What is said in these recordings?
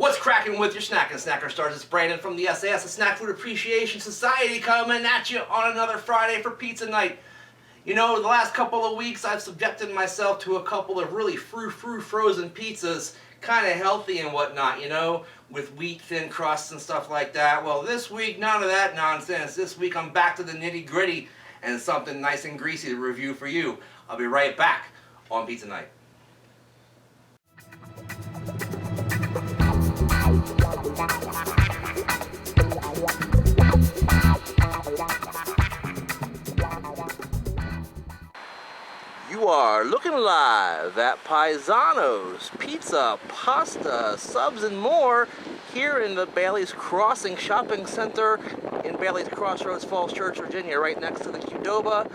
What's cracking with your snack and snacker stars? It's Brandon from the sAs, the Snack Food Appreciation Society, coming at you on another Friday for Pizza Night. You know, the last couple of weeks I've subjected myself to a couple of really Frou-Frou frozen pizzas, kind of healthy and whatnot, you know, with wheat thin crusts and stuff like that. Well, this week, none of that nonsense. This week I'm back to the nitty gritty and something nice and greasy to review for you. I'll be right back on Pizza Night. You are looking live at Paisanos, pizza, pasta, subs, and more here in the Bailey's Crossing Shopping Center in Bailey's Crossroads, Falls Church, Virginia, right next to the Qdoba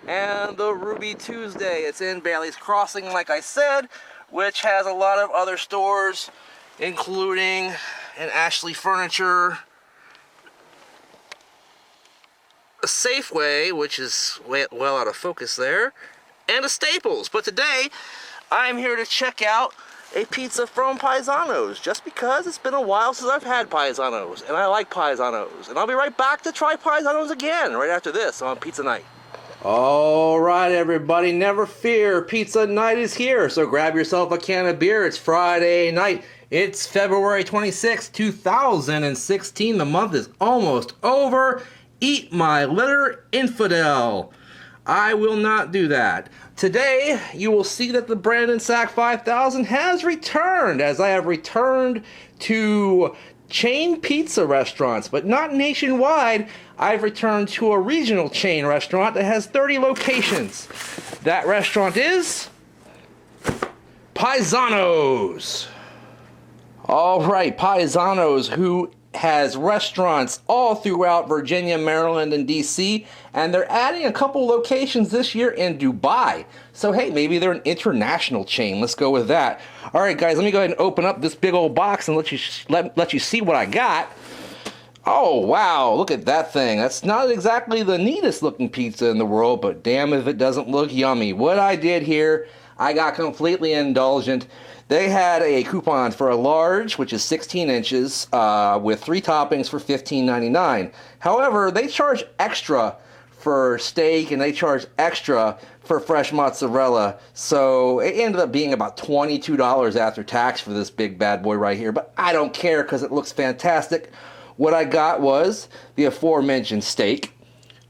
and the Ruby Tuesday. It's in Bailey's Crossing, like I said, which has a lot of other stores, including an Ashley Furniture, a Safeway, which is well out of focus there, and a Staples. But today, I'm here to check out a pizza from Paisanos, just because it's been a while since I've had Paisanos, and I like Paisanos. And I'll be right back to try Paisanos again, right after this on Pizza Night. Alright everybody, never fear, Pizza Night is here, so grab yourself a can of beer. It's Friday night. It's February 26, 2016. The month is almost over. Eat my litter, infidel. I will not do that. Today, you will see that the Brandon Sack 5000 has returned, as I have returned to chain pizza restaurants, but not nationwide. I've returned to a regional chain restaurant that has 30 locations. That restaurant is Paisanos. All right, Paisanos, who has restaurants all throughout Virginia, Maryland, and DC, and they're adding a couple locations this year in Dubai. So hey, maybe they're an international chain. Let's go with that. All right, guys, let me go ahead and open up this big old box and let you see what I got. Oh wow, look at that thing. That's not exactly the neatest looking pizza in the world, but damn if it doesn't look yummy. What I did here, I got completely indulgent. They had a coupon for a large, which is 16 inches, with 3 toppings for $15.99. However, they charge extra for steak and they charge extra for fresh mozzarella. So it ended up being about $22 after tax for this big bad boy right here. But I don't care because it looks fantastic. What I got was the aforementioned steak.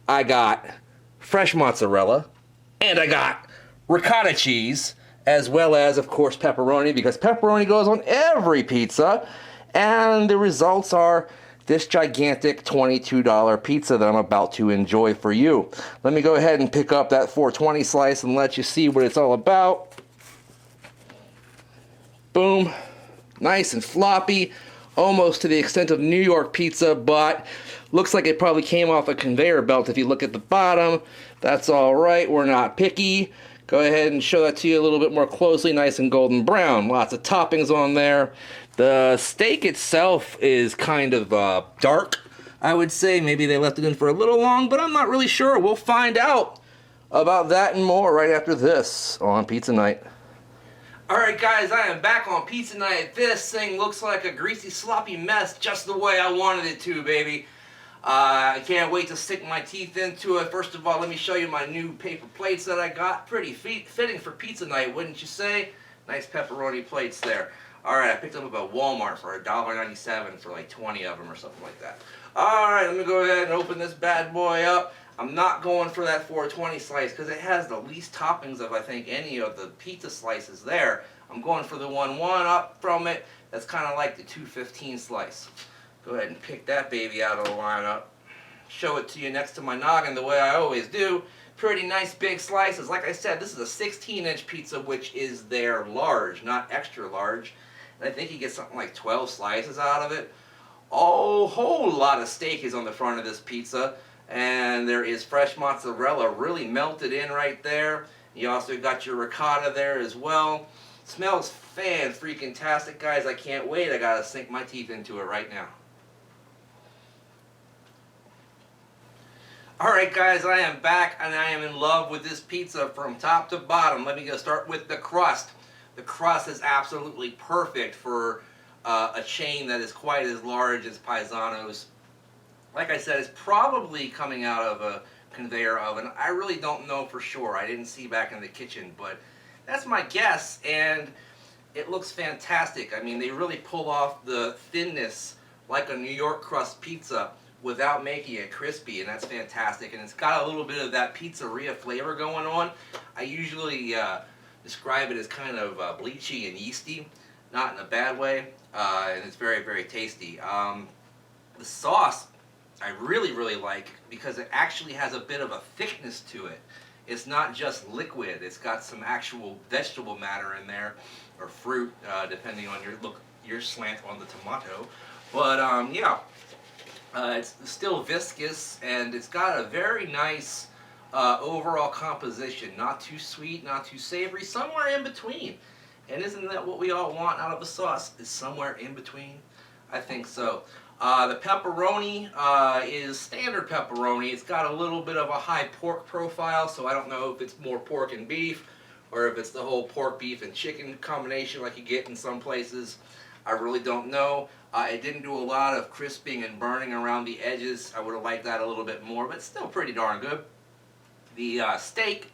I got fresh mozzarella. And I got ricotta cheese, as well as, of course, pepperoni, because pepperoni goes on every pizza. And the results are this gigantic $22 pizza that I'm about to enjoy for you. Let me go ahead and pick up that 420 slice and let you see what it's all about. Boom. Nice and floppy, almost to the extent of New York pizza, but looks like it probably came off a conveyor belt if you look at the bottom. That's all right, we're not picky. Go ahead and show that to you a little bit more closely, nice and golden brown. Lots of toppings on there. The steak itself is kind of dark, I would say. Maybe they left it in for a little long, but I'm not really sure. We'll find out about that and more right after this on Pizza Night. Alright guys, I am back on Pizza Night. This thing looks like a greasy, sloppy mess, just the way I wanted it to, baby. I can't wait to stick my teeth into it. First of all, let me show you my new paper plates that I got. Pretty fitting for Pizza Night, wouldn't you say? Nice pepperoni plates there. Alright, I picked them up at Walmart for $1.97 for like 20 of them or something like that. Alright, let me go ahead and open this bad boy up. I'm not going for that 420 slice because it has the least toppings of, I think, any of the pizza slices there. I'm going for the 1-1 up from it. That's kind of like the 215 slice. Go ahead and pick that baby out of the lineup. Show it to you next to my noggin the way I always do. Pretty nice big slices. Like I said, this is a 16-inch pizza, which is their large, not extra large. And I think you get something like 12 slices out of it. A whole lot of steak is on the front of this pizza. And there is fresh mozzarella really melted in right there. You also got your ricotta there as well. Smells fan-freaking-tastic, guys. I can't wait. I gotta sink my teeth into it right now. Alright guys, I am back and I am in love with this pizza from top to bottom. Let me go start with the crust. The crust is absolutely perfect for a chain that is quite as large as Paisanos. Like I said, it's probably coming out of a conveyor oven. I really don't know for sure. I didn't see back in the kitchen, but that's my guess, and it looks fantastic. I mean, they really pull off the thinness like a New York crust pizza without making it crispy, and that's fantastic. And it's got a little bit of that pizzeria flavor going on. I usually describe it as kind of bleachy and yeasty, not in a bad way, and it's very, very tasty. The sauce I really, really like because it actually has a bit of a thickness to it. It's not just liquid. It's got some actual vegetable matter in there, or fruit, depending on your slant on the tomato. But yeah, it's still viscous, and it's got a very nice overall composition. Not too sweet, not too savory, somewhere in between. And isn't that what we all want out of a sauce? Is somewhere in between? I think so. The pepperoni is standard pepperoni. It's got a little bit of a high pork profile, so I don't know if it's more pork and beef or if it's the whole pork, beef, and chicken combination like you get in some places. I really don't know. It didn't do a lot of crisping and burning around the edges. I would have liked that a little bit more, but it's still pretty darn good. The steak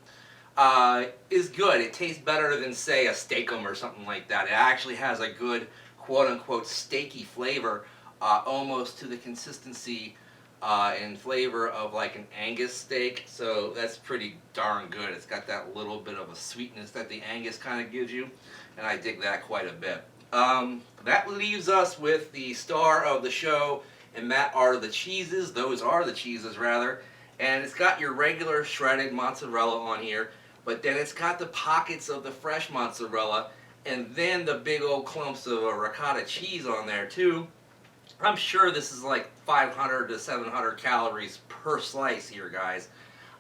is good. It tastes better than, say, a steakum or something like that. It actually has a good quote-unquote steaky flavor, almost to the consistency and flavor of like an Angus steak. So that's pretty darn good. It's got that little bit of a sweetness that the Angus kind of gives you, and I dig that quite a bit. That leaves us with the star of the show, and that are the cheeses. Those are the cheeses, rather. And it's got your regular shredded mozzarella on here, but then it's got the pockets of the fresh mozzarella, and then the big old clumps of ricotta cheese on there too. I'm sure this is like 500 to 700 calories per slice here, guys.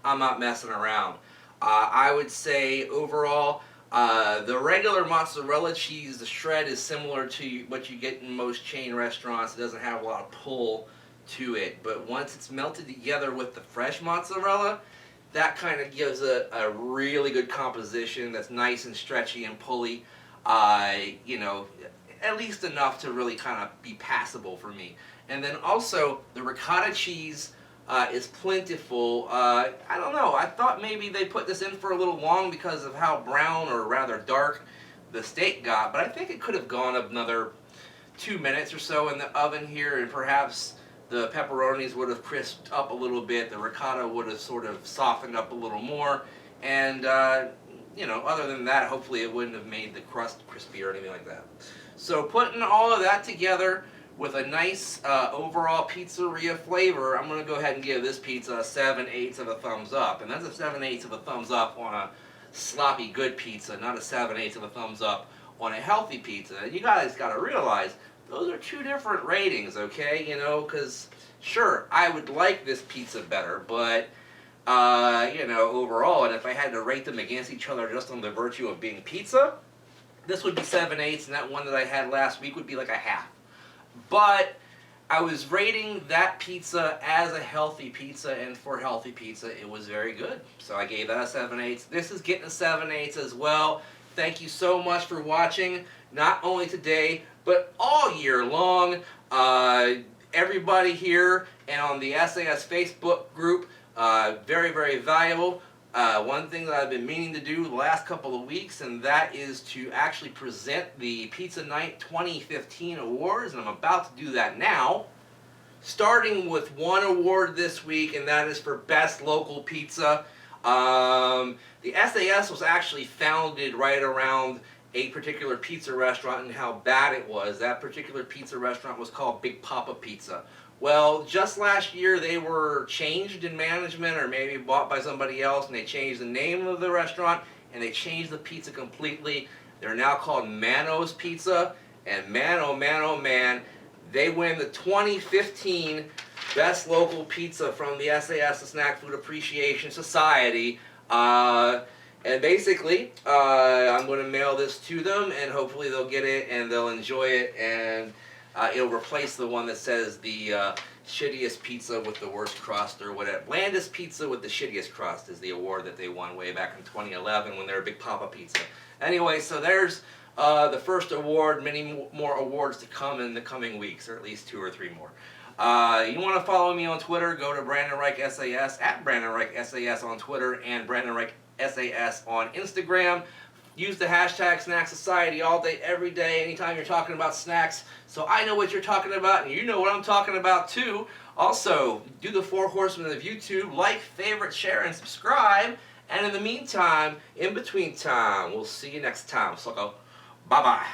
I'm not messing around. I would say overall, the regular mozzarella cheese, the shred, is similar to what you get in most chain restaurants. It doesn't have a lot of pull to it, but once it's melted together with the fresh mozzarella, that kind of gives a really good composition that's nice and stretchy and pulley. You know, at least enough to really kind of be passable for me. And then also, the ricotta cheese is plentiful. I don't know, I thought maybe they put this in for a little long because of how brown, or rather dark, the steak got, but I think it could have gone another 2 minutes or so in the oven here, and perhaps the pepperonis would have crisped up a little bit, the ricotta would have sort of softened up a little more, and you know, other than that, hopefully it wouldn't have made the crust crispy or anything like that. So putting all of that together with a nice overall pizzeria flavor, I'm going to go ahead and give this pizza a 7/8 of a thumbs up. And that's a 7/8 of a thumbs up on a sloppy good pizza, not a 7/8 of a thumbs up on a healthy pizza. And you guys got to realize, those are two different ratings, okay? You know, because sure, I would like this pizza better, but you know, overall, and if I had to rate them against each other just on the virtue of being pizza, this would be 7/8, and that one that I had last week would be like a half. But I was rating that pizza as a healthy pizza, and for healthy pizza, it was very good. So I gave that a 7/8. This is getting a 7/8 as well. Thank you so much for watching, not only today, but all year long. Everybody here and on the SAS Facebook group, very, very valuable. One thing that I've been meaning to do the last couple of weeks, and that is to actually present the PizzaNight 2015 awards, and I'm about to do that now. Starting with one award this week, and that is for Best Local Pizza. The SAS was actually founded right around a particular pizza restaurant and how bad it was. That particular pizza restaurant was called Big Papa Pizza. Well, just last year they were changed in management, or maybe bought by somebody else, and they changed the name of the restaurant, and they changed the pizza completely. They're now called Mano's Pizza, and man, oh man, oh man, they win the 2015 Best Local Pizza from the SAS, the Snack Food Appreciation Society. And basically, I'm going to mail this to them, and hopefully they'll get it, and they'll enjoy it, and it'll replace the one that says the shittiest pizza with the worst crust, or whatever. Blandest pizza with the shittiest crust is the award that they won way back in 2011 when they were Big Papa Pizza. Anyway, so there's the first award, many more awards to come in the coming weeks, or at least 2 or 3 more. You want to follow me on Twitter, go to Brandon Reich SAS, at Brandon Reich SAS on Twitter, and Brandon Reich SAS on Instagram. Use the hashtag SnackSociety all day, every day, anytime you're talking about snacks, so I know what you're talking about, and you know what I'm talking about too. Also, do the 4 horsemen of YouTube, like, favorite, share, and subscribe. And in the meantime, in between time, we'll see you next time. So go, bye-bye.